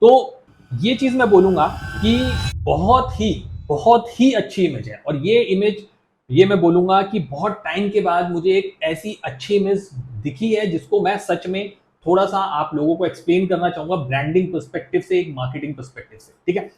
तो ये चीज मैं बोलूंगा कि बहुत ही अच्छी इमेज है। और ये इमेज, ये मैं बोलूंगा कि बहुत टाइम के बाद मुझे एक ऐसी अच्छी इमेज दिखी है जिसको मैं सच में थोड़ा सा आप लोगों को एक्सप्लेन करना चाहूंगा ब्रांडिंग पर्सपेक्टिव से, एक मार्केटिंग पर्सपेक्टिव से। ठीक है,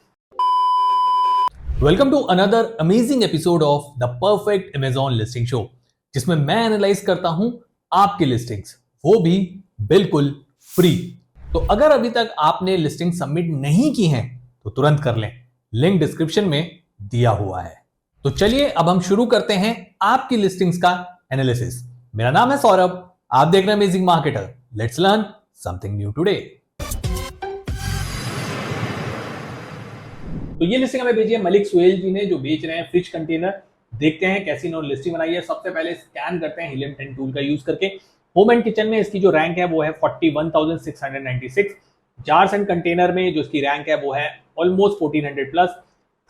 welcome to another amazing episode of the perfect Amazon listing show, जिसमें मैं एनालाइज करता हूं आपकी लिस्टिंग्स, वो भी बिल्कुल फ्री। तो अगर अभी तक आपने लिस्टिंग सबमिट नहीं की हैं तो तुरंत कर लें, लिंक डिस्क्रिप्शन में दिया हुआ है। तो चलिए अब हम शुरू करते हैं आपकी लिस्टिंग्स का एनालिसिस। मेरा नाम है सौरभ, आप देख रहे हैं amazing marketer. Let's learn something new today. तो ये लिस्टिंग हमें भेजी है मलिक सुहेल जी ने, जो बेच रहे हैं फ्रिज कंटेनर। देखते हैं कैसी इन्होंने लिस्टिंग बनाई है। सबसे पहले स्कैन करते हैं हीलियम 10 टूल का यूज करके। होम एंड किचन में इसकी जो रैंक है वो है 41,696। जार्स एंड कंटेनर में जो इसकी रैंक है वो है ऑलमोस्ट 1400 प्लस।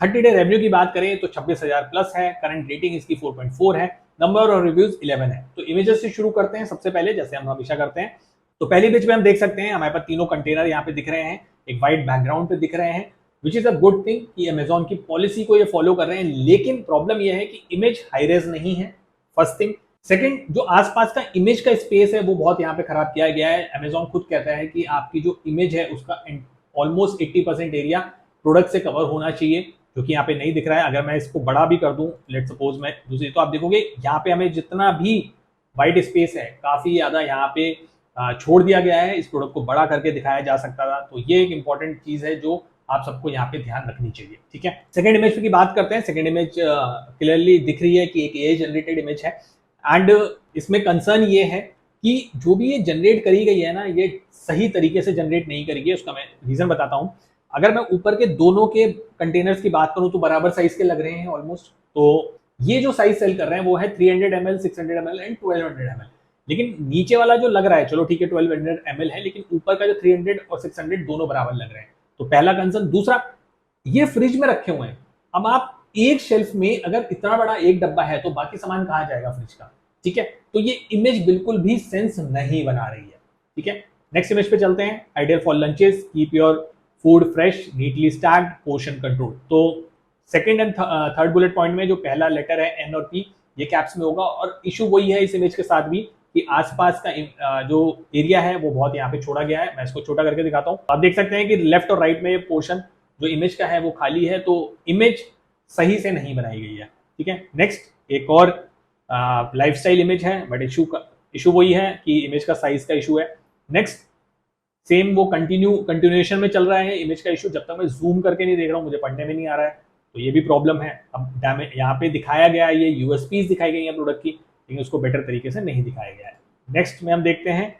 30 डे रेवेन्यू की बात करें तो 26,000 प्लस है। करंट रेटिंग इसकी 4.4 है। नंबर ऑफ रिव्यूज 11 है। तो इमेजेस से शुरू करते हैं सबसे पहले, जैसे हम हमेशा करते हैं। तो पहली इमेज में हम देख सकते हैं हमारे पास तीनों कंटेनर यहाँ पे दिख रहे हैं, एक व्हाइट बैकग्राउंड पे दिख रहे हैं, which is a good thing कि अमेजॉन की पॉलिसी को ये फॉलो कर रहे हैं। लेकिन प्रॉब्लम ये है कि इमेज हाई रेज नहीं है, फर्स्ट थिंग। सेकंड, जो आसपास का इमेज का स्पेस है वो बहुत यहाँ पे खराब किया गया है। अमेजॉन खुद कहता है कि आपकी जो इमेज है उसका ऑलमोस्ट 80% एरिया प्रोडक्ट से कवर होना चाहिए, जो कि यहाँ पे नहीं दिख रहा है। अगर मैं इसको बड़ा भी कर दूं, लेट सपोज मैं दूसरी, तो आप देखोगे यहाँ पे हमें जितना भी वाइट स्पेस है काफी ज्यादा यहाँ पे छोड़ दिया गया है। इस प्रोडक्ट को बड़ा करके दिखाया जा सकता था। तो ये एक इंपॉर्टेंट चीज है जो आप सबको यहाँ पे ध्यान रखनी चाहिए। ठीक है, सेकंड इमेज की बात करते हैं। सेकंड इमेज क्लियरली दिख रही है कि एक एआई जनरेटेड इमेज है। एंड इसमें कंसर्न ये है कि जो भी ये जनरेट करी गई है ना, ये सही तरीके से जनरेट नहीं करी गई। उसका मैं रीजन बताता हूँ। अगर मैं ऊपर के दोनों के कंटेनर्स की बात करूं तो बराबर साइज के लग रहे हैं ऑलमोस्ट। तो ये जो साइज सेल कर रहे हैं वो है 300 ml, 600 ml एंड 1200 ml। लेकिन नीचे वाला जो लग रहा है, चलो ठीक है 1200 ml है, लेकिन ऊपर का जो 300 और 600 दोनों बराबर लग रहे हैं। तो पहला कंसर्न। दूसरा, ये फ्रिज में रखे हुए हैं। अब आप एक शेल्फ में अगर इतना बड़ा एक डब्बा है तो बाकी सामान कहाँ जाएगा फ्रिज का? ठीक है, तो ये इमेज बिल्कुल भी सेंस नहीं बना रही है। ठीक है, नेक्स्ट इमेज पे चलते हैं। Ideal for lunches, keep your food fresh, neatly stacked, portion control. तो second and third bullet point में जो पहला लेटर है एन और पी, ये कैप्स में होगा। और इशू वही है इस इमेज के साथ भी कि आसपास का जो एरिया है वो बहुत यहाँ पे छोड़ा गया है। मैं इसको छोटा करके दिखाता हूँ। आप देख सकते हैं कि लेफ्ट और राइट में ये पोर्शन जो इमेज का है वो खाली है। तो इमेज सही से नहीं बनाई गई है। ठीक है, नेक्स्ट एक और लाइफस्टाइल इमेज है, बट इशू वही है कि इमेज का साइज का इशू है। नेक्स्ट, सेम वो कंटिन्यूएशन में चल रहा है इमेज का इशू। जब तक मैं जूम करके नहीं देख रहा हूँ मुझे पढ़ने में नहीं आ रहा है, तो ये भी प्रॉब्लम है। अब यहाँ पे दिखाया गया है, ये यूएसपीज दिखाई गई है प्रोडक्ट की, लेकिन उसको बेटर तरीके से नहीं दिखाया गया है। नेक्स्ट में हम देखते हैं,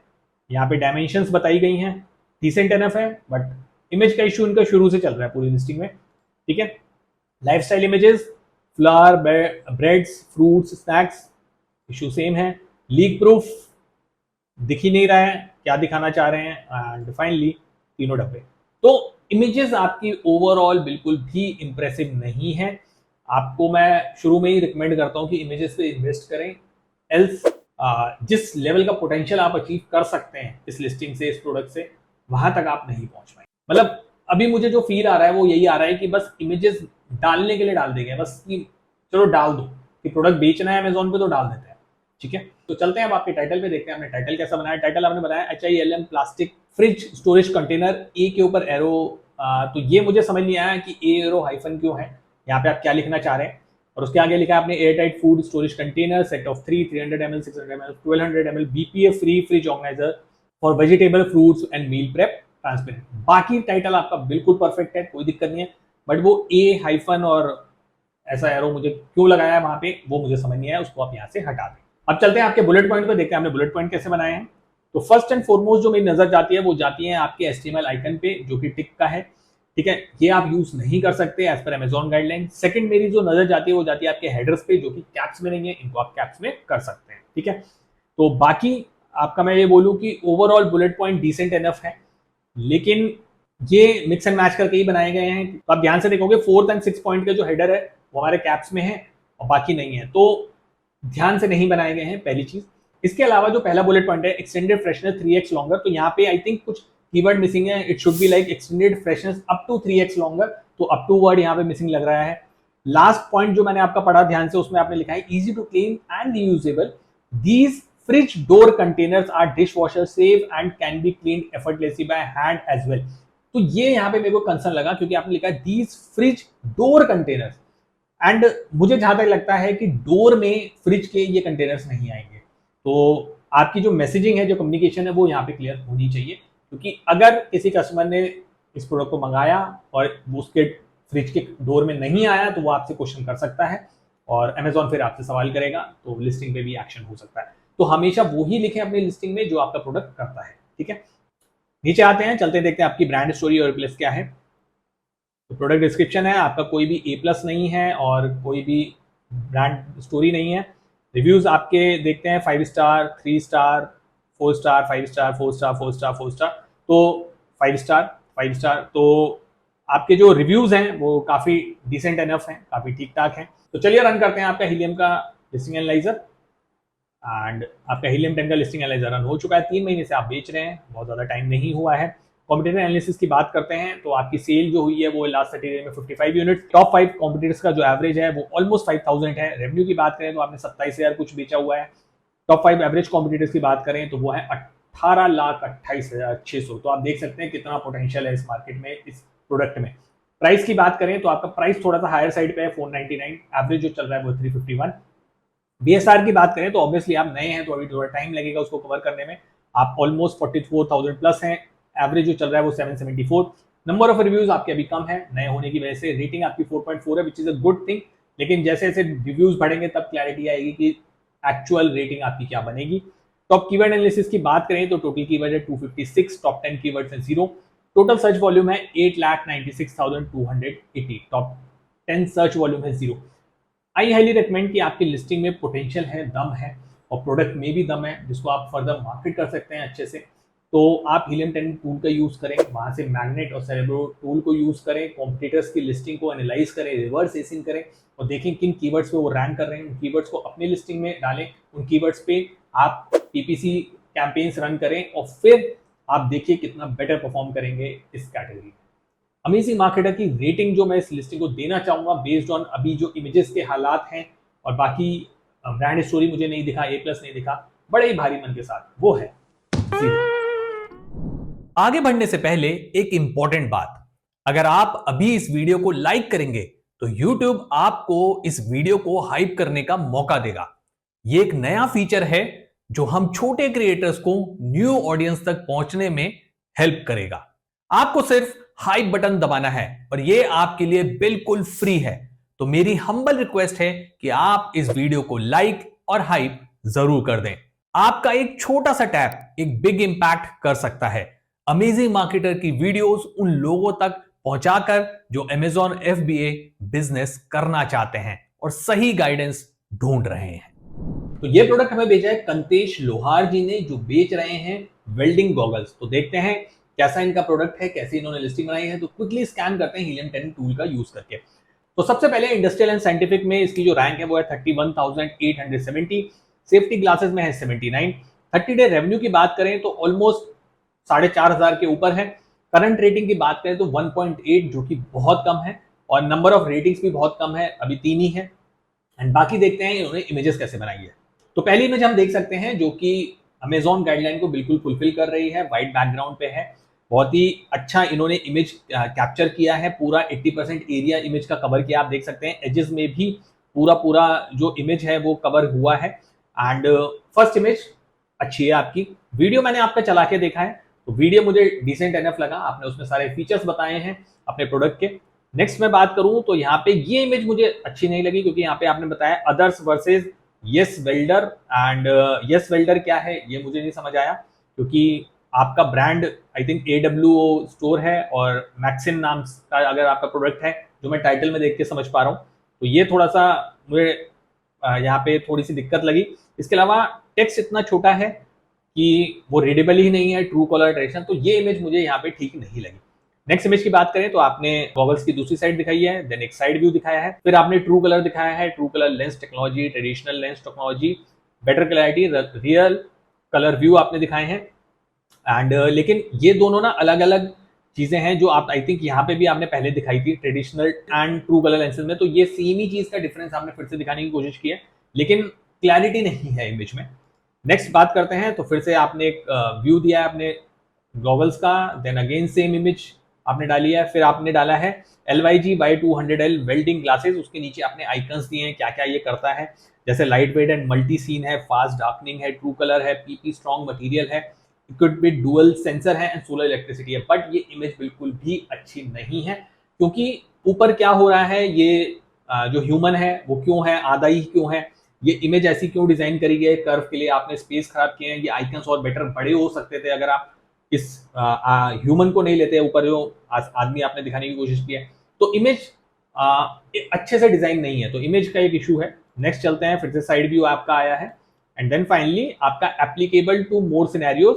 यहाँ पे डायमेंशंस बताई गई हैं, डिसेंट एनफ है, बट इमेज का इशू इनका शुरू से चल रहा है पूरी लिस्टिंग में। ठीक है, lifestyle images, flower, breads, fruits, snacks, issue same है। लीक प्रूफ दिख ही नहीं रहा है क्या दिखाना चाह रहे हैं। एंड फाइनली तीनों डब्बे। तो इमेजेस आपकी ओवरऑल बिल्कुल भी इंप्रेसिव नहीं है। आपको मैं शुरू में ही रिकमेंड करता हूं कि इमेजेस पे इन्वेस्ट करें, एल्स जिस लेवल का पोटेंशियल आप अचीव कर सकते हैं इस लिस्टिंग से, इस प्रोडक्ट से, वहां तक आप नहीं पहुंच पाए। मतलब अभी मुझे जो फील आ रहा है वो यही आ रहा है कि बस इमेजेस डालने के लिए डाल देंगे, बस कि चलो डाल दो कि प्रोडक्ट बेचना है अमेजोन पे तो डाल देते हैं। ठीक है, तो चलते हैं अब आपके टाइटल पे, देखते हैं हमने टाइटल कैसा बनाया। टाइटल आपने बनाया HILM plastic fridge storage container, A के ऊपर एरो। तो ये मुझे समझ नहीं आया कि ए एरो हाइफन क्यों है, यहाँ पे आप क्या लिखना चाह रहे हैं। और उसके आगे लिखा है आपने air tight food storage container, set of 300 ml, 600 ml, 1200 ml, BPA free fridge organiser for vegetable, fruits and meal prep, transparent. बाकी टाइटल आपका बिल्कुल परफेक्ट है, कोई दिक्कत नहीं है। बट वो ए हाइफन और ऐसा एरो मुझे क्यों लगाया है वहां पे, वो मुझे समझ नहीं आया, उसको आप यहाँ से हटा दें। अब चलते हैं आपके बुलेट पॉइंट पे, देखते हैं हमने बुलेट पॉइंट कैसे बनाए हैं। तो फर्स्ट एंड फॉरमोस्ट जो मेरी नजर जाती है वो जाती है आपके HTML आइकन पे, जो कि टिक का है। ठीक है, ये आप यूज नहीं कर सकते as per Amazon guideline. Second मेरी जो नजर जाती है वो जाती है आपके हेडर्स पे, जो कि कैप्स में नहीं है, इनको आप कैप्स में कर सकते हैं। ठीक है, तो बाकी आपका मैं ये बोलूं कि overall bullet point decent enough है, लेकिन ये मिक्स एंड मैच करके ही बनाए गए हैं। तो आप ध्यान से देखोगे 4th एंड 6th पॉइंट के जो हेडर है वो हमारे कैप्स में है और बाकी नहीं है, तो ध्यान से नहीं बनाए गए हैं, पहली चीज। इसके अलावा जो पहला बुलेट पॉइंट है एक्सटेंडेड फ्रेशनेस 3x लॉन्गर, तो यहाँ पे आई थिंक कुछ कीवर्ड मिसिंग है, it should be like extended freshness up to 3x longer, तो अप टू वर्ड यहाँ पे मिसिंग लग रहा है। लास्ट पॉइंट जो मैंने आपका पढ़ा ध्यान से, उसमें आपने लिखा है easy to clean and reusable, these fridge door containers are dish washer safe and can be clean effortlessly by hand as well. तो ये यहाँ पे मेरे को कंसर्न लगा क्योंकि आपने लिखा है these fridge door containers, and मुझे जहां तक लगता है कि डोर में फ्रिज के ये कंटेनर्स नहीं आएंगे। तो आपकी जो मैसेजिंग है, जो कम्युनिकेशन है, वो यहाँ पे क्लियर होनी चाहिए, क्योंकि अगर किसी कस्टमर ने इस प्रोडक्ट को मंगाया और उसके फ्रिज के डोर में नहीं आया तो वो आपसे क्वेश्चन कर सकता है और अमेजॉन फिर आपसे सवाल करेगा, तो लिस्टिंग पे भी एक्शन हो सकता है। तो हमेशा वो ही लिखें अपनी लिस्टिंग में जो आपका प्रोडक्ट करता है। ठीक है, नीचे आते हैं, चलते देखते हैं आपकी ब्रांड स्टोरी और प्लस क्या है। तो प्रोडक्ट डिस्क्रिप्शन है, आपका कोई भी A+ नहीं है और कोई भी ब्रांड स्टोरी नहीं है। रिव्यूज आपके देखते हैं 5 star, 3 star, 4 star, 5 star, 4 star, 4 star, 4 star, तो 5 स्टार, 5 स्टार। तो आपके जो रिव्यूज हैं वो काफी डिसेंट एनफ हैं, काफी ठीक ठाक हैं। तो चलिए रन करते हैं आपका हीलियम का लिस्टिंग एनालाइजर, एंड आपका हीलियम 10 का लिस्टिंग एनालाइजर रन हो चुका है। 3 महीने से आप बेच रहे हैं, बहुत ज्यादा टाइम नहीं हुआ है। कॉम्पिटिटर एनालिसिस की बात करते हैं तो आपकी सेल जो हुई है वो लास्ट 30 डेज में 55 यूनिट। टॉप 5 कॉम्पिटिटर्स का जो एवरेज है वो ऑलमोस्ट 5000 है। रेवेन्यू की बात करें तो आपने 27,000 कुछ बेचा हुआ है। टॉप 5 एवरेज कॉम्पिटिटर्स की बात करें तो वो है 18,28,600। तो आप देख सकते हैं कितना पोटेंशियल है इस मार्केट में, इस प्रोडक्ट में। प्राइस की बात करें तो आपका प्राइस थोड़ा सा हायर साइड पे है, 499। एवरेज जो चल रहा है वो 351। BSR की बात करें तो ऑब्वियसली आप नए हैं तो अभी थोड़ा टाइम लगेगा उसको कवर करने में। आप ऑलमोस्ट 44,000 प्लस हैं। एवरेज जो चल रहा है वो 774। नंबर ऑफ रिव्यूज आपके अभी कम है नए होने की वजह से। रेटिंग आपकी 4.4 है, which is a good thing, लेकिन जैसे जैसे रिव्यूज बढ़ेंगे तब क्लैरिटी आएगी कि एक्चुअल रेटिंग आपकी क्या बनेगी। टॉप कीवर्ड एनालिसिस की बात करें तो टोटल कीवर्ड है 256, टॉप 10 कीवर्ड्स हैं 0। टोटल सर्च वॉल्यूम है 8,96,280, टॉप 10 सर्च वॉल्यूम है 0। आई हाईली रिकमेंड कि आपकी लिस्टिंग में पोटेंशियल है, दम है, और प्रोडक्ट में भी दम है जिसको आप फर्दर मार्केट कर सकते हैं अच्छे से। तो आप हीलियम 10 टूल का यूज करें, वहां से मैग्नेट और सेरेब्रो टूल को यूज करें, कॉम्पिटिटर्स की लिस्टिंग को एनालाइज करें, रिवर्स एसिंग करें और देखें किन कीवर्ड्स पे वो रैंक कर रहे हैं। उन कीवर्ड्स को अपनी लिस्टिंग में डालें, उन कीवर्ड्स पे आप PPC कैंपेन्स रन करें और फिर आप देखिए कितना बेटर परफॉर्म करेंगे इस कैटेगरी में। अमेजिंग मार्केटर की रेटिंग जो मैं इस लिस्टिंग को देना चाहूंगा बेस्ड ऑन अभी जो इमेजेस के हालात हैं और बाकी ब्रांड स्टोरी मुझे नहीं दिखा, A+ नहीं दिखा, बड़े ही भारी मन के साथ, वो है 0। आगे बढ़ने से पहले एक इंपॉर्टेंट बात, अगर आप अभी इस वीडियो को लाइक करेंगे तो YouTube आपको इस वीडियो को हाइप करने का मौका देगा। ये एक नया फीचर है जो हम छोटे क्रिएटर्स को न्यू ऑडियंस तक पहुंचने में हेल्प करेगा। आपको सिर्फ हाइप बटन दबाना है और ये आपके लिए बिल्कुल फ्री है। तो मेरी हम्बल रिक्वेस्ट है कि आप इस वीडियो को लाइक और हाइप जरूर कर दें। आपका एक छोटा सा टैप एक बिग इंपैक्ट कर सकता है। अमेजिंग मार्केटर की वीडियोस उन लोगों तक पहुंचाकर जो Amazon FBA बिजनेस करना चाहते हैं और सही गाइडेंस ढूंढ रहे हैं। तो ये प्रोडक्ट हमें भेजा है कंतेश लोहार जी ने, जो बेच रहे हैं वेल्डिंग गॉगल्स। तो देखते हैं कैसा इनका प्रोडक्ट है, कैसे इन्होंने लिस्टिंग बनाई है। तो क्विकली स्कैन करते हैं हीलियम 10 टूल का यूज करके। तो सबसे पहले इंडस्ट्रियल एंड साइंटिफिक में इसकी जो रैंक है वो है 31,870। सेफ्टी ग्लासेस में है 79। 30 डे रेवेन्यू की बात करें तो ऑलमोस्ट 4,500 के ऊपर है। करंट रेटिंग की बात करें तो 1.8, जो कि बहुत कम है, और नंबर ऑफ रेटिंग्स भी बहुत कम है, अभी 3 ही है। एंड बाकी देखते हैं इन्होंने इमेजेस कैसे बनाई है। तो पहली इमेज हम देख सकते हैं जो कि अमेजॉन गाइडलाइन को बिल्कुल फुलफिल कर रही है, व्हाइट बैकग्राउंड पे है। बहुत ही अच्छा इन्होंने इमेज कैप्चर किया है, पूरा 80% एरिया इमेज का कवर किया। आप देख सकते हैं एजेस में भी पूरा जो इमेज है वो कवर हुआ है। एंड फर्स्ट इमेज अच्छी है आपकी। वीडियो मैंने आपका चला के देखा है तो वीडियो मुझे डिसेंट एनफ लगा, आपने उसमें सारे फीचर्स बताए हैं अपने प्रोडक्ट के। नेक्स्ट मैं बात करूं तो यहाँ पे ये इमेज मुझे अच्छी नहीं लगी, क्योंकि यहाँ पे आपने बताया others versus yes welder, and yes welder क्या है ये मुझे नहीं समझ आया, क्योंकि आपका brand I think AWO store है और मैक्सिन नाम का अगर आपका प्रोडक्ट है, जो मैं टाइटल में देख के समझ पा रहा हूँ। तो ये थोड़ा सा मुझे यहाँ पे थोड़ी सी दिक्कत लगी। इसके अलावा टेक्स्ट इतना छोटा है कि वो रीडेबल ही नहीं है, ट्रू कलर ट्रेडिशन, तो ये इमेज मुझे यहाँ पे ठीक नहीं लगी। नेक्स्ट इमेज की बात करें तो आपने गॉगल्स की दूसरी साइड दिखाई है, देन एक साइड व्यू दिखाया है, फिर आपने ट्रू कलर दिखाया है, true colour lens technology, traditional lens technology, better clarity, real colour view आपने दिखाए हैं। एंड लेकिन ये दोनों ना अलग अलग चीजें हैं जो आप आई थिंक यहाँ पे भी आपने पहले दिखाई थी traditional and true colour lenses में, तो ये सेम ही चीज का डिफरेंस आपने फिर से दिखाने की कोशिश की है, लेकिन क्लैरिटी नहीं है इमेज में। नेक्स्ट बात करते हैं, तो फिर से आपने एक व्यू दिया है अपने गॉगल्स का, देन अगेन सेम इमेज आपने डाली है, फिर आपने डाला है LYG Y200L वेल्डिंग ग्लासेस, उसके नीचे आपने आइकन्स दिए हैं क्या क्या ये करता है, जैसे light weight and multi scene है, फास्ट डार्कनिंग है, ट्रू कलर है, PP स्ट्रॉन्ग मटेरियल है, इक्विप्ड विद डुअल सेंसर है एंड सोलर इलेक्ट्रिसिटी है। बट ये इमेज बिल्कुल भी अच्छी नहीं है, क्योंकि ऊपर क्या हो रहा है, ये जो ह्यूमन है वो क्यों है, आधा ही क्यों है, ये इमेज ऐसी क्यों डिजाइन करी गई है, कर्व के लिए आपने स्पेस खराब किए हैं, ये आइकन्स और बेटर बड़े हो सकते थे अगर आप इस ह्यूमन को नहीं लेते, ऊपर जो आदमी आपने दिखाने की कोशिश की है, तो इमेज अच्छे से डिजाइन नहीं है, तो इमेज का एक इशू है। नेक्स्ट चलते हैं, फिर से साइड व्यू आपका आया है, एंड देन फाइनली आपका applicable to more scenarios,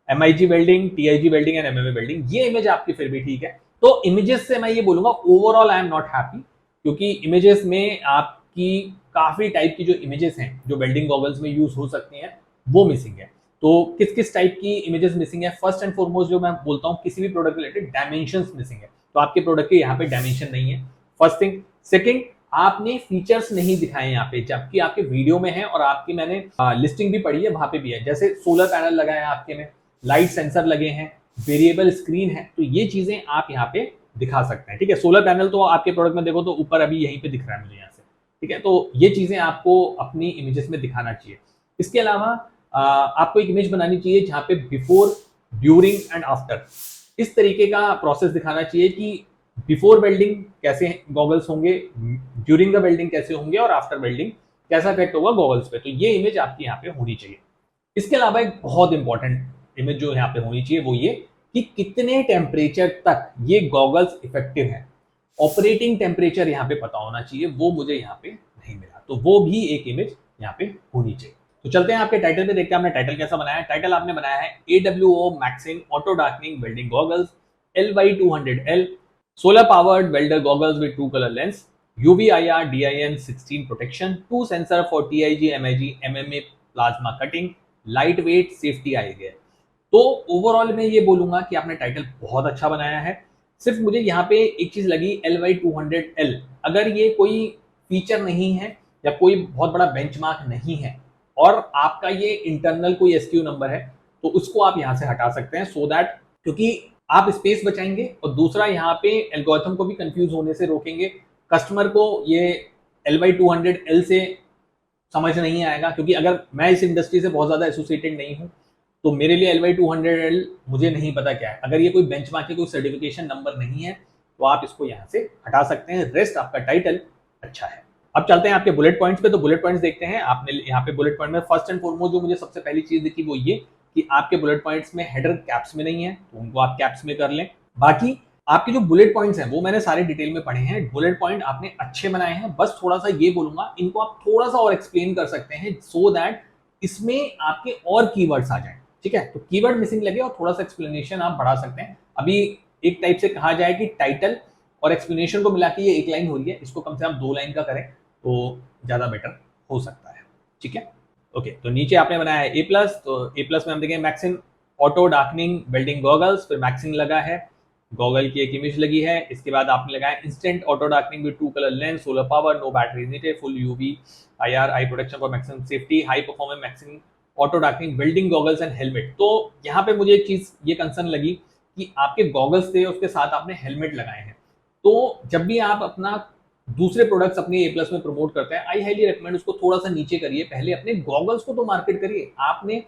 MIG welding, TIG welding and MMA welding, ये इमेज आपकी फिर भी ठीक है। तो इमेजेस से मैं ये बोलूंगा overall I am not happy, क्योंकि इमेजेस में आपकी काफी टाइप की जो इमेजेस हैं जो वेल्डिंग गॉगल्स में यूज हो सकती हैं वो मिसिंग है। तो किस किस टाइप की इमेजेस मिसिंग है, फर्स्ट एंड फॉरमोस्ट जो मैं बोलता हूँ किसी भी प्रोडक्ट रिलेटेड डायमेंशंस मिसिंग है, तो आपके प्रोडक्ट के यहाँ पे डायमेंशन नहीं है, फर्स्ट थिंग। सेकंड, आपने फीचर्स नहीं दिखाए यहाँ पे, जबकि आपके वीडियो में है और आपकी मैंने लिस्टिंग भी पढ़ी है, वहां पे भी है, जैसे सोलर पैनल लगा है आपके में, लाइट सेंसर लगे हैं, वेरिएबल स्क्रीन है, तो ये चीजें आप यहाँ पे दिखा सकते हैं, ठीक है। सोलर पैनल तो आपके प्रोडक्ट में देखो तो ऊपर अभी यहीं पे दिख रहा है मुझे यहाँ से, ठीक है, तो ये चीजें आपको अपनी इमेजेस में दिखाना चाहिए। इसके अलावा आपको एक इमेज बनानी चाहिए जहां पे बिफोर, ड्यूरिंग एंड आफ्टर इस तरीके का प्रोसेस दिखाना चाहिए कि बिफोर वेल्डिंग कैसे गॉगल्स होंगे, ड्यूरिंग द वेल्डिंग कैसे होंगे, और आफ्टर वेल्डिंग कैसा इफेक्ट होगा गॉगल्स पे, तो ये इमेज आपकी यहाँ पे होनी चाहिए। इसके अलावा एक बहुत इंपॉर्टेंट इमेज जो यहाँ पे होनी चाहिए वो ये कि कितने टेम्परेचर तक ये गॉगल्स इफेक्टिव है, ऑपरेटिंग टेम्परेचर यहाँ पे पता होना चाहिए, वो मुझे यहाँ पे नहीं मिला, तो वो भी एक इमेज यहाँ पे होनी चाहिए। तो चलते हैं आपके टाइटल पे, देखते हैं आपने टाइटल कैसा बनाया है। टाइटल आपने बनाया है AWO Maxin auto darkening welding goggles LY200L solar powered welder goggles with true colour lens, UV IR DIN 16 protection, 2 sensor for TIG MIG MMA plasma cutting, light weight, safety आई गए। तो overall मैं ये बोलूंगा कि आपने टाइटल बहुत अच्छा बनाया है, सिर्फ मुझे यहाँ पे एक चीज लगी LY200L, अगर ये कोई फीचर नहीं है या कोई बहुत बड़ा बेंचमार्क नहीं है और आपका ये इंटरनल कोई SKU नंबर है, तो उसको आप यहाँ से हटा सकते हैं, सो दैट क्योंकि आप स्पेस बचाएंगे और दूसरा यहाँ पे एल्गोरिथम को भी कंफ्यूज होने से रोकेंगे, कस्टमर को ये LY200L से समझ नहीं आएगा, क्योंकि अगर मैं इस इंडस्ट्री से बहुत ज्यादा एसोसिएटेड नहीं हूँ तो मेरे लिए LY200L मुझे नहीं पता क्या है, अगर ये कोई बेंचमार्क के कोई सर्टिफिकेशन नंबर नहीं है तो आप इसको यहाँ से हटा सकते हैं, रेस्ट आपका टाइटल अच्छा है। अब चलते हैं आपके बुलेट पॉइंट्स पे, तो बुलेट पॉइंट्स देखते हैं। आपने यहाँ पे बुलेट पॉइंट में फर्स्ट एंड फॉरमोस्ट जो मुझे सबसे पहली चीज दिखी वो ये कि आपके बुलेट पॉइंट्स में हेडर कैप्स में नहीं है, तो उनको आप कैप्स में कर लें। बाकी आपके जो बुलेट पॉइंट्स हैं वो मैंने सारे डिटेल में पढ़े हैं, बुलेट पॉइंट आपने अच्छे बनाए हैं, बस थोड़ा सा ये बोलूंगा इनको आप थोड़ा सा और एक्सप्लेन कर सकते हैं सो दैट इसमें आपके और कीवर्ड्स आ जाएं, ठीक है। तो कीवर्ड मिसिंग लगे और थोड़ा सा एक्सप्लेनेशन आप बढ़ा सकते हैं। अभी एक टाइप से कहा जाए कि टाइटल और एक्सप्लेनेशन को मिला के ये एक लाइन हो रही है, इसको कम से कम 2 लाइन का करें तो ज्यादा बेटर हो सकता है, ठीक है। ओके, तो नीचे आपने बनाया है A+, तो A+ में हम देखें Maxin auto darkening welding goggles, फिर मैक्सिन लगा है, गॉगल की एक इमेज लगी है, इसके बाद आपने लगाया instant auto darkening with 2 colour lens, solar power, no battery needed, full UV IR eye protection for maximum safety, high performance Maxin auto darkening welding goggles and helmet. तो यहाँ पे मुझे एक चीज ये कंसर्न लगी कि आपके गॉगल्स थे उसके साथ आपने हेलमेट लगाए हैं, तो जब भी आप अपना दूसरे प्रोडक्ट्स अपने A+ में प्रमोट करते हैं, आई हाईली रिकमेंड उसको थोड़ा सा नीचे करिए, पहले अपने गॉगल्स को तो मार्केट करिए। आपने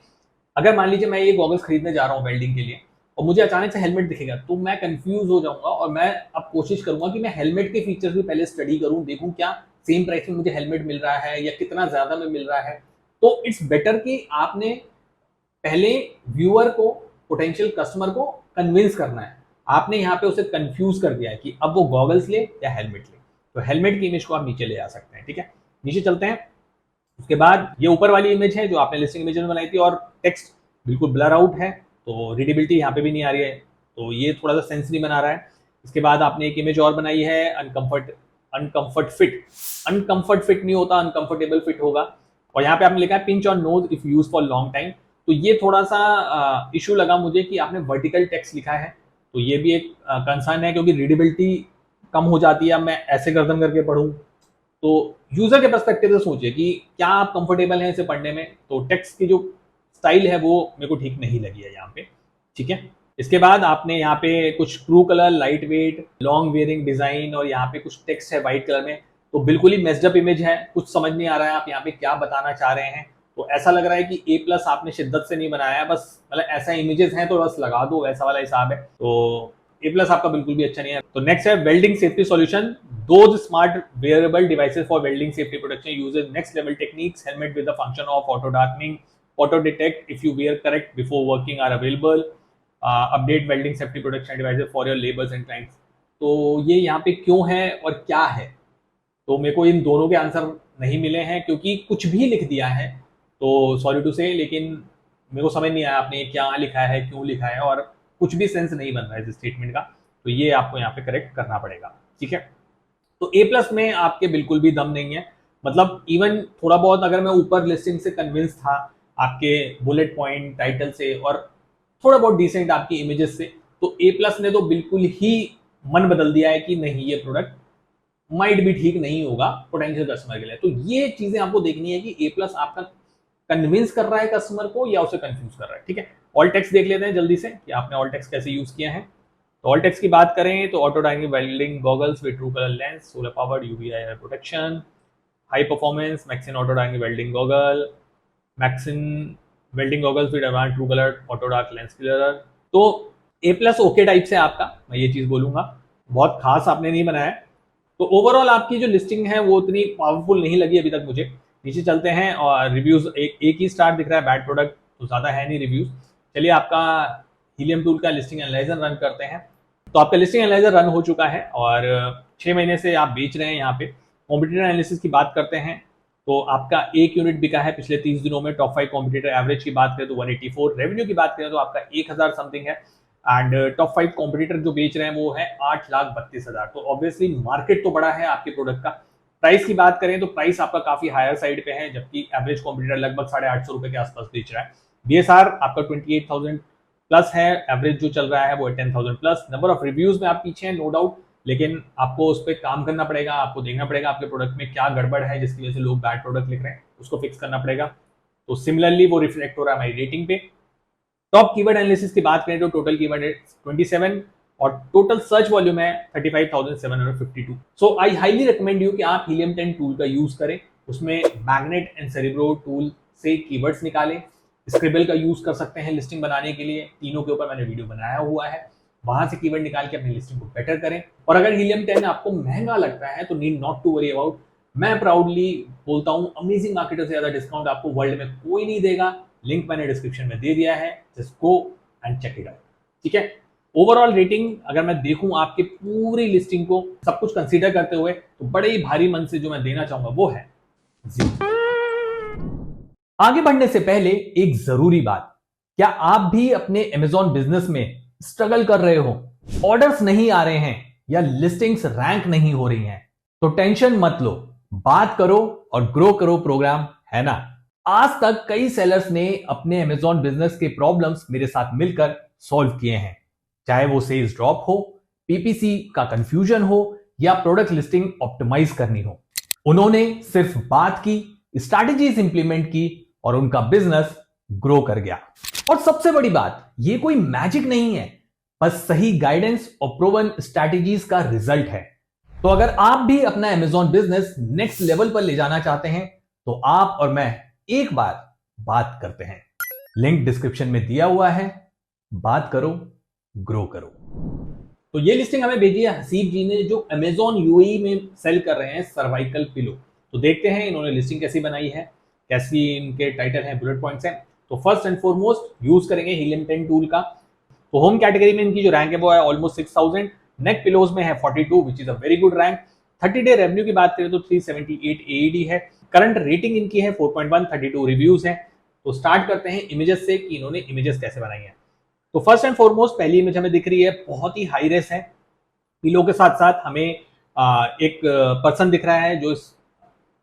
अगर मान लीजिए मैं ये गॉगल्स खरीदने जा रहा हूँ वेल्डिंग के लिए और मुझे अचानक से हेलमेट दिखेगा तो मैं कंफ्यूज हो जाऊंगा, और मैं अब कोशिश करूंगा कि मैं हेलमेट के फीचर्स भी पहले स्टडी करूं, देखूं क्या सेम प्राइस में मुझे हेलमेट मिल रहा है या कितना ज्यादा में मिल रहा है। तो इट्स बेटर कि आपने पहले व्यूअर को, पोटेंशियल कस्टमर को कन्विंस करना है, आपने यहाँ पे उसे कंफ्यूज कर दिया है कि अब वो गॉगल्स ले या हेलमेट ले, तो हेलमेट की इमेज को आप नीचे ले आ सकते हैं, ठीक है। नीचे चलते हैं, उसके बाद ये ऊपर वाली इमेज है जो आपने लिस्टिंग इमेज में बनाई थी और टेक्स्ट बिल्कुल ब्लर आउट है, तो रीडेबिलिटी यहाँ पे भी नहीं आ रही है, तो ये थोड़ा सा सेंस नहीं बना रहा है। इसके बाद आपने एक इमेज और बनाई है अनकंफर्ट फिट नहीं होता, अनकंफर्टेबल फिट होगा, और यहाँ पे आपने लिखा है pinch on nose if use for long time. तो ये थोड़ा सा इशू लगा मुझे कि आपने वर्टिकल टेक्स्ट लिखा है, तो ये भी एक कंसर्न है क्योंकि रीडेबिलिटी कम हो जाती है। अब मैं ऐसे गर्दन करके पढ़ूं, तो यूजर के पर्सपेक्टिव से सोचिए कि क्या आप कंफर्टेबल हैं इसे पढ़ने में। तो टेक्स्ट की जो स्टाइल है वो मेरे को ठीक नहीं लगी है यहाँ पे, ठीक है। इसके बाद आपने यहाँ पे कुछ true colour, light weight, long wearing design और यहाँ पे कुछ टेक्स्ट है व्हाइट कलर में, तो बिल्कुल ही मेस्ड अप इमेज है, कुछ समझ नहीं आ रहा है आप यहाँ पे क्या बताना चाह रहे हैं। तो ऐसा लग रहा है कि ए प्लस आपने शिद्दत से नहीं बनाया है, बस मतलब ऐसा इमेजेस हैं तो बस लगा दो, वैसा वाला हिसाब है। तो ए प्लस आपका बिल्कुल भी अच्छा नहीं है। तो नेक्स्ट है welding safety solution, those smart wearable devices for welding safety protection uses next level techniques, helmet with the function of auto darkening, auto detect if you wear correct before working are available, update welding safety protection devices for your labours and clients. तो ये यहाँ पे क्यों है और क्या है, तो मेरे को इन दोनों के आंसर नहीं मिले हैं क्योंकि कुछ भी लिख दिया है, तो सॉरी टू से, लेकिन मेरे को समझ नहीं आया आपने क्या लिखा है, क्यों लिखा है, और कुछ भी सेंस नहीं बन रहा है इस स्टेटमेंट का। तो ये आपको यहाँ पे करेक्ट करना पड़ेगा, ठीक है। तो ए प्लस में आपके बिल्कुल भी दम नहीं है, मतलब इवन थोड़ा बहुत अगर मैं ऊपर लिस्टिंग से कन्विंस था आपके बुलेट पॉइंट टाइटल से और थोड़ा बहुत डिसेंट आपकी इमेजेस से, तो ए प्लस ने तो बिल्कुल ही मन बदल दिया है कि नहीं ये प्रोडक्ट माइट भी ठीक नहीं होगा पोटेंशियल कस्टमर के लिए। तो ये चीजें आपको देखनी है कि ए प्लस आपका कन्विंस कर रहा है कस्टमर को या उसे कंफ्यूज कर रहा है, ठीक है। ऑल टेक्स्ट देख लेते हैं जल्दी से कि आपने ऑल टेक्स्ट कैसे यूज किया है। तो ऑल टेक्स्ट की बात करें तो auto dynamic welding goggles with true colour lens, solar powered UV protection, high performance Maxin auto dynamic welding goggle, Maxin welding goggles with advance true colour auto dark lens clearer. तो A plus okay type से आपका, मैं ये चीज बोलूंगा, बहुत खास आपने नहीं बनाया। तो ओवरऑल आपकी जो लिस्टिंग है वो उतनी पावरफुल नहीं लगी अभी तक मुझे। नीचे चलते हैं और रिव्यूज एक ही स्टार दिख रहा है, बैड प्रोडक्ट तो ज्यादा है नहीं रिव्यूज। चलिए आपका हीलियम टूल का लिस्टिंग एनालाइजर रन करते हैं। तो आपका लिस्टिंग एनालाइजर रन हो चुका है और 6 महीने से आप बेच रहे हैं। यहाँ पे कॉम्पिटिटर एनालिसिस की बात करते हैं तो आपका 1 यूनिट बिका है पिछले 30 दिनों में। टॉप 5 कॉम्पिटिटर एवरेज की बात करें तो 184, रेवेन्यू की बात करें तो आपका 1000 समथिंग है, एंड टॉप 5 कॉम्पिटिटर जो बेच रहे हैं वो है 8,32,000। तो ऑब्वियसली मार्केट तो बड़ा है आपके प्रोडक्ट का। प्राइस की बात करें तो प्राइस आपका काफी हायर साइड पे है, जबकि एवरेज कॉम्पिटिटर लगभग 850 रुपए के आसपास बेच रहा है। बीएसआर आपका 28,000 प्लस है, एवरेज जो चल रहा है वो 10,000 प्लस। नंबर ऑफ रिव्यूज में आप पीछे हैं नो डाउट, लेकिन आपको उस पर काम करना पड़ेगा, आपको देखना पड़ेगा आपके प्रोडक्ट में क्या गड़बड़ है जिसकी वजह से लोग बैड प्रोडक्ट लिख रहे हैं, उसको फिक्स करना पड़ेगा। तो सिमिलरली वो रिफ्लेक्ट हो रहा है हमारी रेटिंग पे। टॉप कीवर्ड एनालिसिस की बात करें तो टोटल कीवर्ड है 27 और टोटल सर्च वॉल्यूम है 35,752। सो आई हाईली रिकमेंड यू कि आप हीलियम 10 टूल का यूज करें। उसमें मैग्नेट एंड सेरिब्रो टूल से कीवर्ड्स निकालें, स्क्रिबल का यूज कर सकते हैं लिस्टिंग बनाने के लिए, तीनों के ऊपर मैंने वीडियो बनाया हुआ है, वहां से कीवर्ड निकाल के अपनी लिस्टिंग को बेटर करें। और अगर हीलियम 10 आपको महंगा लगता है तो need not to worry about, मैं प्राउडली बोलता हूं अमेजिंग मार्केटर से ज्यादा डिस्काउंट आपको वर्ल्ड में कोई नहीं देगा। लिंक मैंने डिस्क्रिप्शन में दे दिया है, just go and check it out, ठीक है। ओवरऑल रेटिंग अगर मैं देखूं आपके पूरी लिस्टिंग को सब कुछ कंसीडर करते हुए तो बड़े ही भारी मन से जो मैं देना चाहूंगा वो है 0। आगे बढ़ने से पहले एक जरूरी बात, क्या आप भी अपने Amazon बिजनेस में स्ट्रगल कर रहे हो, ऑर्डर्स नहीं आ रहे हैं या लिस्टिंग्स रैंक नहीं हो रही हैं, तो टेंशन मत लो, बात करो और ग्रो करो प्रोग्राम है ना। आज तक कई सेलर्स ने अपने Amazon बिजनेस के प्रॉब्लम्स मेरे साथ मिलकर सॉल्व किए हैं, चाहे वो सेल्स ड्रॉप हो, पीपीसी का कंफ्यूजन हो या प्रोडक्ट लिस्टिंग ऑप्टिमाइज करनी हो। उन्होंने सिर्फ बात की, स्ट्रैटेजीज इंप्लीमेंट की और उनका बिजनेस ग्रो कर गया। और सबसे बड़ी बात, ये कोई मैजिक नहीं है, बस सही गाइडेंस और प्रूवन स्ट्रैटेजीज का रिजल्ट है। तो अगर आप भी अपना Amazon बिजनेस नेक्स्ट लेवल पर ले जाना चाहते हैं तो आप और मैं एक बार बात करते हैं। लिंक डिस्क्रिप्शन में दिया हुआ है, बात करो, ग्रो करो। तो ये लिस्टिंग हमें भेजी है हसीब जी ने, जो Amazon UAE में सेल कर रहे हैं सर्वाइकल पिलो। तो देखते हैं इन्होंने लिस्टिंग कैसी बनाई है, कैसी इनके टाइटल है, बुलेट पॉइंट्स हैं। तो फर्स्ट एंड फॉरमोस्ट यूज करेंगे हीलियम 10 टूल का। तो होम कैटेगरी में इनकी जो रैंक है वो है ऑलमोस्ट 6000, नेक पिलोज में है 42 which is a very good rank. 30 day revenue की बात करें तो 378 AED है। करंट रेटिंग इनकी है 4.1, 32 रिव्यूज हैं। तो स्टार्ट करते हैं इमेजेस से कि इन्होंने इमेजेस कैसे बनाई है। तो फर्स्ट एंड फॉरमोस्ट पहली इमेज हमें दिख रही है, बहुत ही हाई रेस है। पिलो के साथ साथ हमें एक पर्सन दिख रहा है जो इस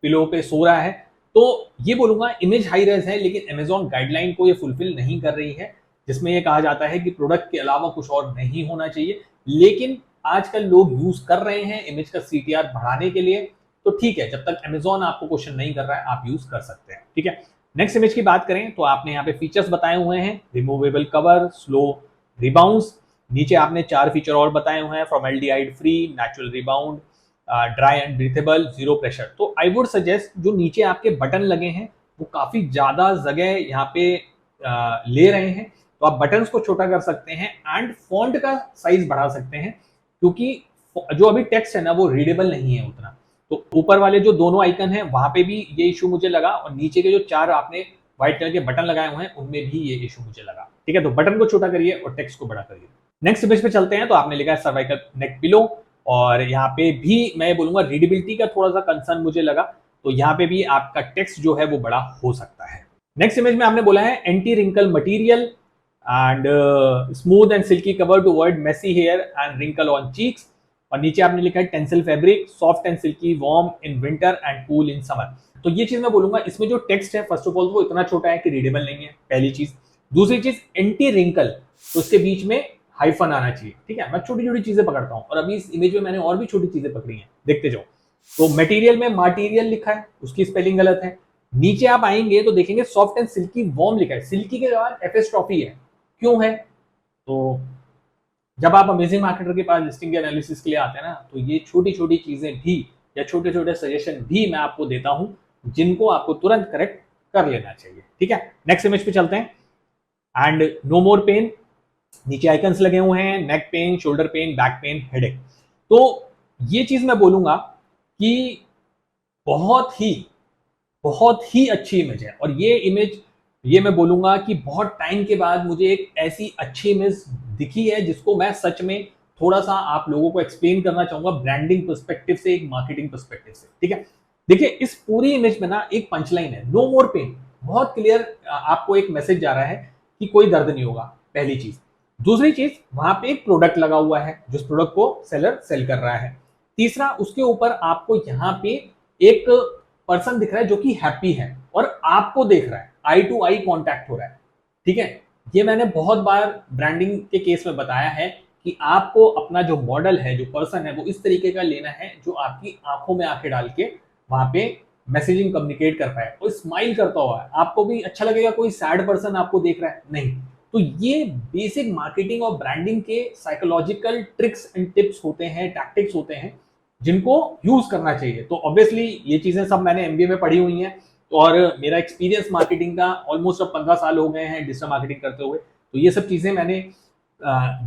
पिलो पे सो रहा है। तो ये बोलूंगा इमेज हाई रेज है, लेकिन Amazon गाइडलाइन को ये फुलफिल नहीं कर रही है, जिसमें ये कहा जाता है कि प्रोडक्ट के अलावा कुछ और नहीं होना चाहिए। लेकिन आजकल लोग यूज कर रहे हैं इमेज का CTR बढ़ाने के लिए, तो ठीक है, जब तक Amazon आपको क्वेश्चन नहीं कर रहा है आप यूज कर सकते हैं, ठीक है। नेक्स्ट इमेज की बात करें तो आपने यहाँ पे फीचर्स बताए हुए हैं, रिमूवेबल कवर, स्लो रिबाउंस, नीचे आपने 4 फीचर और बताए हुए हैं, formaldehyde free, natural rebound, dry and breathable, zero pressure. तो आई वुड सजेस्ट जो नीचे आपके बटन लगे हैं वो काफी ज्यादा जगह यहाँ पे ले रहे हैं, तो आप बटन्स को छोटा कर सकते हैं एंड फॉन्ट का साइज बढ़ा सकते हैं, क्योंकि जो अभी टेक्स्ट है ना वो रीडेबल नहीं है उतना। तो ऊपर वाले जो दोनों आइकन हैं वहां पे भी ये इशू मुझे लगा, और नीचे के जो 4 आपने व्हाइट कलर के बटन लगाए हुए हैं उनमें भी ये इशू मुझे लगा, ठीक है। तो बटन को छोटा करिए और टेक्स्ट को बड़ा करिए। नेक्स्ट इमेज पे चलते हैं, तो आपने लिखा है सर्वाइकल नेक पिलो, और यहाँ पे भी मैं बोलूंगा रीडेबिलिटी का थोड़ा सा कंसर्न मुझे लगा, तो यहाँ पे भी आपका टेक्स्ट जो है वो बड़ा हो सकता है। नेक्स्ट इमेज में आपने बोला है anti wrinkle material and smooth and silky cover to avoid messy hair and wrinkle on cheeks, और नीचे आपने लिखा है tensile fabric, soft and silky, warm in winter and cool in summer. तो ये चीज मैं बोलूंगा, इसमें जो टेक्स्ट है फर्स्ट ऑफ ऑल वो इतना छोटा है कि रीडेबल नहीं है, पहली चीज। दूसरी चीज एंटी रिंकल, तो उसके बीच में हाइफन आना चाहिए, ठीक है। मैं छोटी छोटी चीजें पकड़ता हूं, और अभी इस इमेज में मैंने और भी छोटी चीजें पकड़ी हैं, देखते जाओ। तो मटेरियल में मटेरियल लिखा है, उसकी स्पेलिंग गलत है। नीचे आप आएंगे तो देखेंगे सॉफ्ट एंड सिल्की वार्म लिखा है, सिल्की के बाद एपिस्ट्रॉफी है, क्यों है? तो जब आप अमेजिंग मार्केटर के पास लिस्टिंग के एनालिसिस के लिए आते हैं ना, तो ये छोटी छोटी चीजें भी या छोटे छोटे सजेशन भी मैं आपको देता हूं, जिनको आपको तुरंत करेक्ट कर लेना चाहिए, ठीक है। नेक्स्ट इमेज पे चलते हैं, एंड नो मोर पेन, नीचे आइकन्स लगे हुए हैं, neck pain, shoulder pain, back pain, headache. तो ये चीज मैं बोलूंगा कि बहुत ही अच्छी इमेज है, और ये इमेज ये मैं बोलूंगा कि बहुत टाइम के बाद मुझे एक ऐसी अच्छी इमेज दिखी है जिसको मैं सच में थोड़ा सा आप लोगों को एक्सप्लेन करना चाहूंगा ब्रांडिंग पर्सपेक्टिव से, एक मार्केटिंग पर्सपेक्टिव से, ठीक है। देखिए इस पूरी इमेज में ना एक पंचलाइन है, नो मोर पेन, बहुत क्लियर आपको एक मैसेज जा रहा है कि कोई दर्द नहीं होगा, पहली चीज। दूसरी चीज, वहां पे एक प्रोडक्ट लगा हुआ है जिस प्रोडक्ट को सेलर सेल कर रहा है। तीसरा, उसके ऊपर आपको यहाँ पे एक पर्सन दिख रहा है जो कि हैप्पी है और आपको देख रहा है, आई टू आई कांटेक्ट हो रहा है, ठीक है। ये मैंने बहुत बार ब्रांडिंग के केस में बताया है कि आपको अपना जो मॉडल है, जो पर्सन है, वो इस तरीके का लेना है जो आपकी आंखों में आंखें डाल के वहां पे मैसेजिंग कम्युनिकेट कर पाए और स्माइल करता हुआ है। आपको भी अच्छा लगेगा कोई सैड पर्सन आपको देख रहा है, नहीं। तो ये बेसिक मार्केटिंग और ब्रांडिंग के साइकोलॉजिकल ट्रिक्स एंड टिप्स होते हैं, टैक्टिक्स होते हैं, जिनको यूज करना चाहिए। तो ऑब्वियसली ये चीजें सब मैंने MBA में पढ़ी हुई हैं, और मेरा एक्सपीरियंस मार्केटिंग का ऑलमोस्ट अब 15 साल हो गए हैं डिजिटल मार्केटिंग करते हुए। तो ये सब चीजें मैंने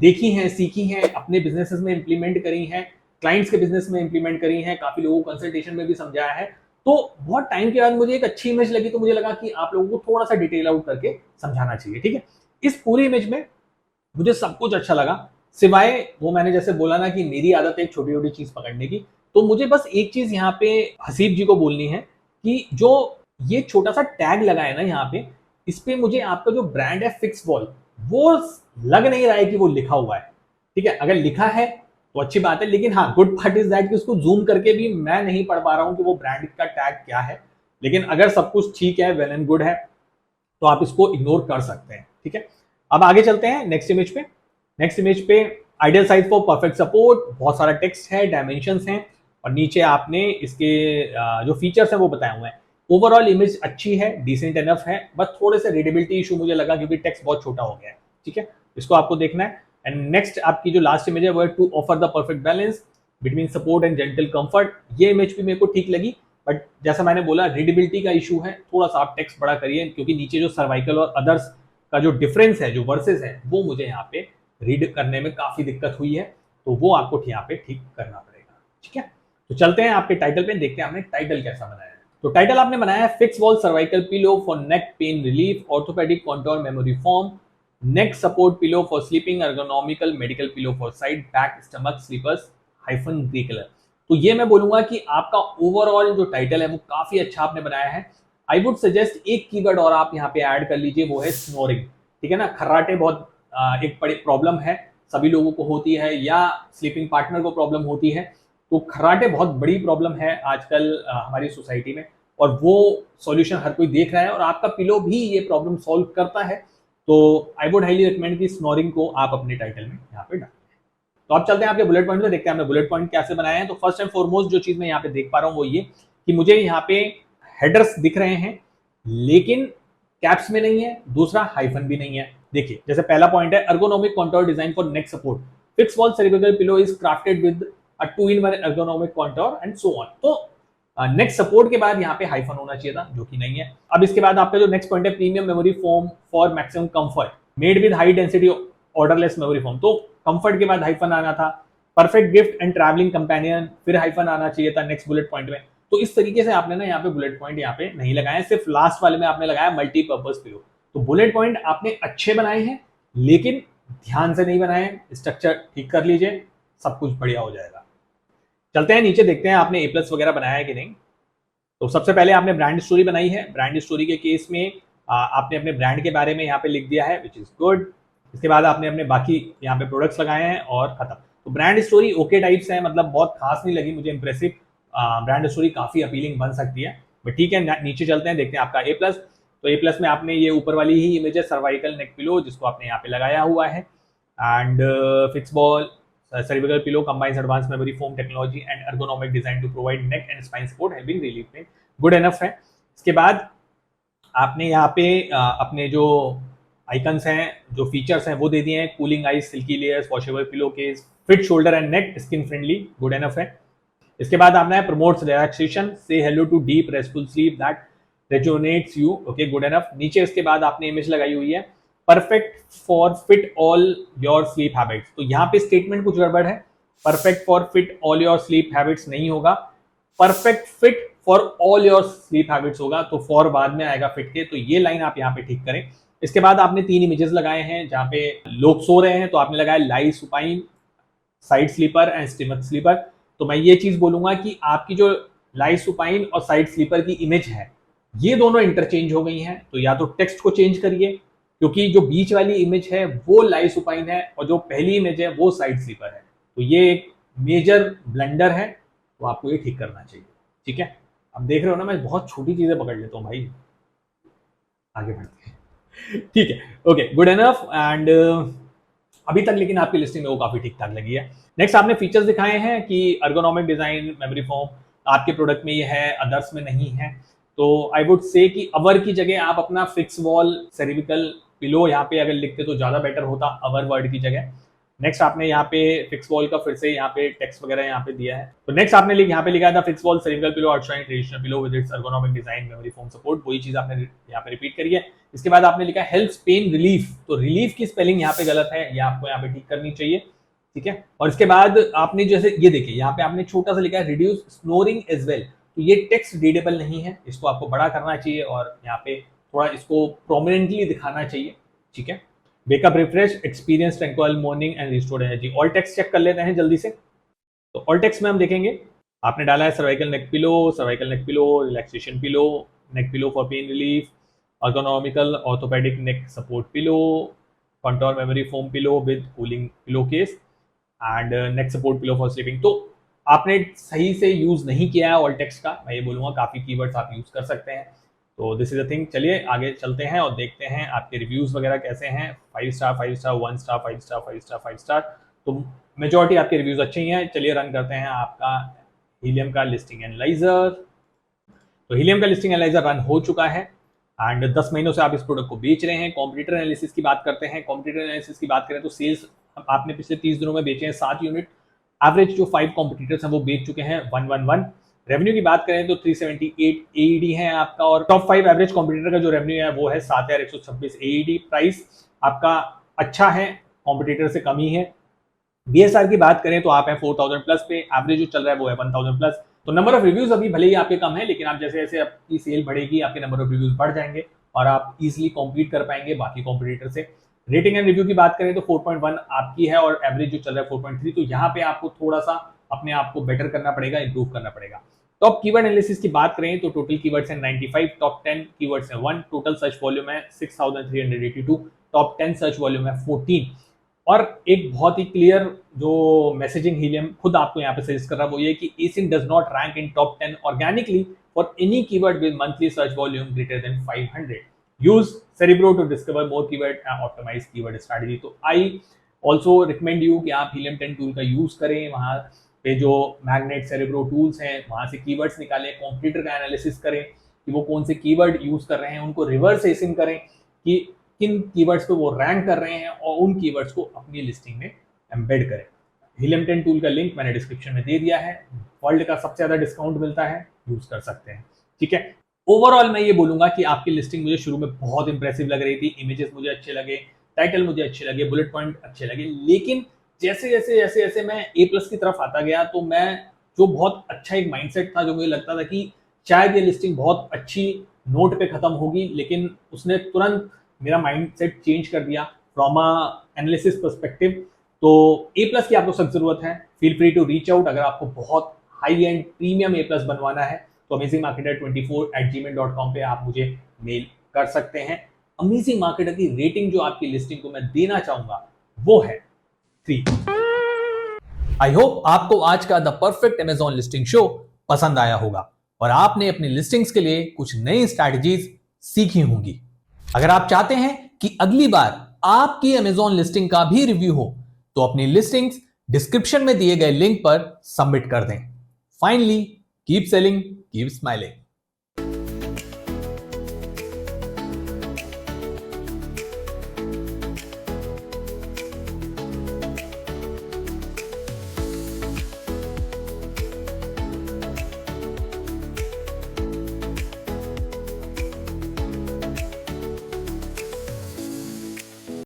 देखी हैं, सीखी हैं, अपने बिजनेसेस में इंप्लीमेंट करी हैं, क्लाइंट्स के बिजनेस में इंप्लीमेंट करी हैं, काफी लोगों को कंसल्टेशन में भी समझाया है। तो बहुत टाइम के बाद मुझे एक अच्छी इमेज लगी, तो मुझे लगा कि आप लोगों को थोड़ा सा डिटेल आउट करके समझाना चाहिए, ठीक है। इस पूरी इमेज में मुझे सब कुछ अच्छा लगा, सिवाय वो मैंने जैसे बोला ना कि मेरी आदत है एक छोटी छोटी चीज पकड़ने की। तो मुझे बस एक चीज यहाँ पे हसीब जी को बोलनी है कि जो ये छोटा सा टैग लगा है ना यहाँ पे, इस पे मुझे आपका जो ब्रांड है फिक्स वॉल, वो लग नहीं रहा है कि वो लिखा हुआ है, ठीक है। अगर लिखा है तो अच्छी बात है, लेकिन हाँ गुड पार्ट इज दैट कि उसको जूम करके भी मैं नहीं पढ़ पा रहा हूँ कि वो ब्रांड का टैग क्या है। लेकिन अगर सब कुछ ठीक है, वेल एंड गुड है, तो आप इसको इग्नोर कर सकते हैं, ठीक है। अब आगे चलते हैं नेक्स्ट इमेज पे। नेक्स्ट इमेज पे ideal size for perfect support, बहुत सारा टेक्स्ट है, डायमेंशंस हैं, और नीचे आपने इसके जो फीचर्स हैं वो बताए हुए हैं। ओवरऑल इमेज अच्छी है, डिसेंट एनफ है, बस थोड़े से रीडेबिलिटी इशू मुझे लगा क्योंकि टेक्स्ट बहुत छोटा हो गया है, ठीक है। इसको आपको देखना है। एंड नेक्स्ट आपकी जो लास्ट इमेज है वो है to offer the perfect balance between support and gentle comfort. ये इमेज भी मेरे को ठीक लगी, बट जैसा मैंने बोला रीडेबिलिटी का इशू है, थोड़ा सा आप टेक्स्ट बड़ा करिए, क्योंकि नीचे जो सर्वाइकल और अदर्स का जो डिफरेंस है, जो वर्सेस है, वो मुझे यहाँ पे रीड करने में काफी दिक्कत हुई है, तो वो आपको यहाँ पे ठीक करना पड़ेगा, ठीक है। तो चलते हैं आपके टाइटल पे, देखते हैं आपने टाइटल कैसा बनाया है। तो टाइटल आपने बनाया है fix wall cervical pillow for neck pain relief, orthopaedic contour memory foam, neck support pillow for sleeping, ergonomical medical pillow for side back stomach sleepers hyphen grey colour. तो ये मैं बोलूंगा कि आपका ओवरऑल जो टाइटल है वो काफी अच्छा आपने बनाया है। आई वुड सजेस्ट एक कीवर्ड और आप यहाँ पे ऐड कर लीजिए, वो है स्नोरिंग, ठीक है ना। खर्राटे बहुत एक बड़ी प्रॉब्लम है, सभी लोगों को होती है, या स्लीपिंग पार्टनर को प्रॉब्लम होती है। तो खर्राटे बहुत बड़ी प्रॉब्लम है आजकल हमारी सोसाइटी में। और वो सॉल्यूशन हर कोई देख रहा है और आपका पिलो भी ये प्रॉब्लम सॉल्व करता है, तो आई वुड हाईली रिकमेंड कि स्नोरिंग को आप अपने टाइटल में यहाँ पे डालें। तो अब चलते हैं आपके बुलेट पॉइंट में, देखते हैं हमने बुलेट पॉइंट कैसे बनाए हैं। तो फर्स्ट एंड फॉरमोस्ट जो चीज मैं यहाँ पे देख पा रहा हूँ वो ये कि मुझे यहाँ पे हेडर्स दिख रहे हैं लेकिन कैप्स में नहीं है, दूसरा हाइफन भी नहीं है। देखिए जैसे पहला पॉइंट है ergonomic contour design for neck support, fixed wall cervical pillow is crafted with a 2-in-1 ergonomic contour and so on। तो नेक्स्ट सपोर्ट के बाद यहाँ पे हाइफन होना चाहिए था, जो कि नहीं है। अब इसके बाद आपका जो नेक्स्ट पॉइंट है premium memory foam for maximum comfort made with high density odourless memory foam, तो कंफर्ट के बाद हाइफन आना था। Perfect gift and travelling companion, फिर हाइफन आना चाहिए था नेक्स्ट बुलेट पॉइंट में। तो इस तरीके से आपने ना यहाँ पे बुलेट पॉइंट यहाँ पे नहीं लगाए, सिर्फ लास्ट वाले में आपने लगाया मल्टीपर्पज पिलो। तो बुलेट पॉइंट आपने अच्छे बनाए हैं लेकिन ध्यान से नहीं बनाए, स्ट्रक्चर ठीक कर लीजिए, सब कुछ बढ़िया हो जाएगा। चलते हैं नीचे, देखते हैं आपने A+ वगैरह बनाया है कि नहीं। तो सबसे पहले आपने ब्रांड स्टोरी बनाई है। ब्रांड स्टोरी के केस में आपने अपने ब्रांड के बारे में यहाँ पे लिख दिया है, विच इज गुड। इसके बाद आपने अपने बाकी यहाँ पे प्रोडक्ट्स लगाए हैं और खत्म। तो ब्रांड स्टोरी ओके टाइप से है, मतलब बहुत खास नहीं लगी मुझे इंप्रेसिव। ब्रांड स्टोरी काफी अपीलिंग बन सकती है, बट ठीक है। नीचे चलते हैं, देखते हैं आपका A+। तो A+ में आपने ये ऊपर वाली ही इमेज है सर्वाइकल नेक पिलो, जिसको आपने यहाँ पे लगाया हुआ है। And fix ball cervical pillow combines advanced memory foam technology and ergonomic design to provide neck and spine support, helping relief pain। Good enough है। इसके बाद आपने यहाँ पे अपने जो आइकन्स हैं, जो फीचर्स हैं वो दे दिए हैं, cooling ice, silky layers, washable pillow case, fit shoulder and neck, skin friendly, good enough है। इसके बाद आपने promotes relaxation, say hello to deep restful sleep that resonates you, okay good enough. नीचे इसके बाद आपने इमेज लगाई हुई है perfect for fit all your sleep habits. तो यहाँ पे स्टेटमेंट कुछ गड़बड़ है, perfect for fit all your sleep habits नहीं होगा, perfect fit for all your sleep habits होगा। तो फॉर बाद में आएगा फिट के, तो ये लाइन आप यहाँ पे ठीक करें। इसके बाद आपने 3 इमेजेस लगाए हैं जहाँ पे लोग सो रहे हैं, तो आपने लगाया lie supine, side sleeper and stomach sleeper. तो मैं ये चीज बोलूंगा कि आपकी जो लाई सुपाइन और साइड स्लीपर की इमेज है ये दोनों इंटरचेंज हो गई हैं, तो या तो टेक्स्ट को चेंज करिए, क्योंकि जो बीच वाली इमेज है वो लाई सुपाइन है और जो पहली इमेज है वो साइड स्लीपर है। तो ये एक मेजर ब्लंडर है, तो आपको ये ठीक करना चाहिए, ठीक है। अब देख रहे हो ना, मैं बहुत छोटी चीजें पकड़ लेता हूँ भाई। आगे बढ़ते हैं, ठीक है, ओके गुड एनफ। एंड अभी तक लेकिन आपकी लिस्टिंग में वो काफी ठीक ठाक लगी है। नेक्स्ट आपने फीचर्स दिखाए हैं कि ergonomic डिजाइन, मेमोरी फोम आपके प्रोडक्ट में ये है, अदर्स में नहीं है। तो आई वुड से कि अवर की जगह आप अपना फिक्स वॉल सर्विकल पिलो यहाँ पे अगर लिखते तो ज्यादा बेटर होता, अवर वर्ड की जगह। नेक्स्ट आपने यहाँ पे फिक्स वॉल का फिर से यहाँ पे टेक्स्ट वगैरह यहाँ पे दिया है। तो नेक्स्ट आपने यहाँ पे लिखा था fix wall cervical pillow outshine traditional pillow with its ergonomic design, memory foam support, वही चीज आपने यहाँ पे रिपीट करी है। इसके बाद आपने लिखा हेल्प्स पेन रिलीफ, तो रिलीफ की स्पेलिंग यहाँ पे गलत है, ये आपको यहाँ पे ठीक करनी चाहिए, ठीक है। और इसके बाद आपने जैसे ये देखिए यहाँ पे आपने छोटा सा लिखा है रिड्यूस स्नोरिंग एज वेल, तो ये टेक्स्ट रीडेबल नहीं है, इसको आपको बड़ा करना चाहिए और यहाँ पे थोड़ा इसको प्रोमिनेंटली दिखाना चाहिए, ठीक है। Wake up refresh, experience tranquil morning and restored energy. All text check कर लेते हैं जल्दी से। तो ऑल टेक्स्ट में हम देखेंगे आपने डाला है cervical neck pillow, relaxation pillow, neck pillow for pain relief, ergonomical orthopedic neck support pillow, contour memory foam pillow with cooling pillowcase and neck support pillow for sleeping। तो आपने सही से यूज नहीं किया है ऑल टेक्स्ट का, मैं ये बोलूंगा काफी कीवर्ड्स आप यूज कर सकते हैं। तो दिस इज अ थिंग। चलिए आगे चलते हैं और देखते हैं आपके रिव्यूज वगैरह कैसे हैं। 5 star, 5 star, 1 star, 5 star, 5 star, 5 star, तो मेजोरिटी आपके रिव्यूज अच्छे ही हैं। चलिए रन करते हैं आपका हीलियम का लिस्टिंग एनालाइजर। तो हीलियम का लिस्टिंग एनालाइजर रन हो चुका है एंड 10 महीनों से आप इस प्रोडक्ट को बेच रहे हैं। कॉम्पिटिटर एनालिसिस की बात करते हैं। कॉम्पिटिटर एनालिसिस की बात करें तो सेल्स आपने पिछले 30 दिनों में बेचे हैं 7 यूनिट। एवरेज जो 5 कॉम्पिटिटर्स हैं वो बेच चुके हैं 111। रेवेन्यू की बात करें तो 378 AED है आपका, और टॉप 5 एवरेज कॉम्पिटिटर का जो रेवेन्यू है वो है 7126 AED। प्राइस आपका अच्छा है, कॉम्पिटिटर से कम ही है। BSR की बात करें तो आप हैं 4000 प्लस पे, एवरेज जो चल रहा है वो है 1000 प्लस। तो नंबर ऑफ रिव्यूज अभी भले ही आपके कम है, लेकिन आप जैसे जैसे आपकी सेल बढ़ेगी आपके नंबर ऑफ रिव्यूज बढ़ जाएंगे और आप इजीली कॉम्पीट कर पाएंगे बाकी कॉम्पिटिटर से। रेटिंग एंड रिव्यू की बात करें तो 4.1 आपकी है और एवरेज जो चल रहा है 4.3। तो यहाँ पे आपको थोड़ा सा अपने आप को बेटर करना पड़ेगा, इंप्रूव करना पड़ेगा। टॉप कीवर्ड एनालिसिस की बात करें तो टोटल कीवर्ड्स हैं 95, टॉप 10 कीवर्ड्स हैं 1, टोटल सर्च वॉल्यूम है 6382, टॉप 10 सर्च वॉल्यूम है 14। और एक बहुत ही क्लियर जो मैसेजिंग हीलियम खुद आपको यहाँ पे सजेस्ट कर रहा है वो ये कि ASIN does not rank in top 10 organically for any keyword with monthly search volume greater than 500. Use Cerebro to discover more keyword and optimize keyword strategy. तो आई ऑल्सो रिकमेंड यू कि आप Helium 10 tool का use करें. वहां पे जो magnet Cerebro tools हैं वहां से कीवर्ड्स निकालें, कॉम्पिटिटर का एनालिसिस करें कि वो कौन से कीवर्ड यूज कर रहे हैं, उनको रिवर्स एसिंग करें कि किन कीवर्ड्स पे वो रैंक कर रहे हैं और उन कीवर्ड्स को अपनी लिस्टिंग में एम्बेड करें. Helium 10 टूल का लिंक मैंने डिस्क्रिप्शन में दे दिया है. वर्ल्ड का सबसे ज्यादा डिस्काउंट मिलता है, यूज कर सकते हैं. ठीक है. ओवरऑल मैं ये बोलूंगा कि आपकी लिस्टिंग मुझे शुरू में बहुत इंप्रेसिव लग रही थी. इमेजेस मुझे अच्छे लगे, टाइटल मुझे अच्छे लगे, बुलेट पॉइंट अच्छे लगे, लेकिन जैसे जैसे जैसे जैसे मैं A+ की तरफ आता गया तो मैं जो बहुत अच्छा एक माइंडसेट था, जो मुझे लगता था कि शायद ये लिस्टिंग बहुत अच्छी नोट पे खत्म होगी, लेकिन उसने तुरंत मेरा माइंडसेट चेंज कर दिया फ्रॉम अ एनालिसिस पर्सपेक्टिव. तो A+ की आपको सख्त जरूरत है. Feel free to reach out अगर आपको बहुत हाई एंड प्रीमियम A+ बनवाना है तो amazingmarketer24@gmail.com पे आप मुझे मेल कर सकते हैं. अमेजिंग मार्केटर की रेटिंग जो आपकी लिस्टिंग को मैं देना चाहूंगा वो है 3. आई होप आपको आज का the perfect Amazon listing show पसंद आया होगा और आपने अपनी लिस्टिंग्स के लिए कुछ नई स्ट्रैटेजीज सीखी होंगी. अगर आप चाहते हैं कि अगली बार आपकी अमेजॉन लिस्टिंग का भी रिव्यू हो तो अपनी लिस्टिंग्स डिस्क्रिप्शन में दिए गए लिंक पर सबमिट कर दें. Finally, keep selling, keep smiling.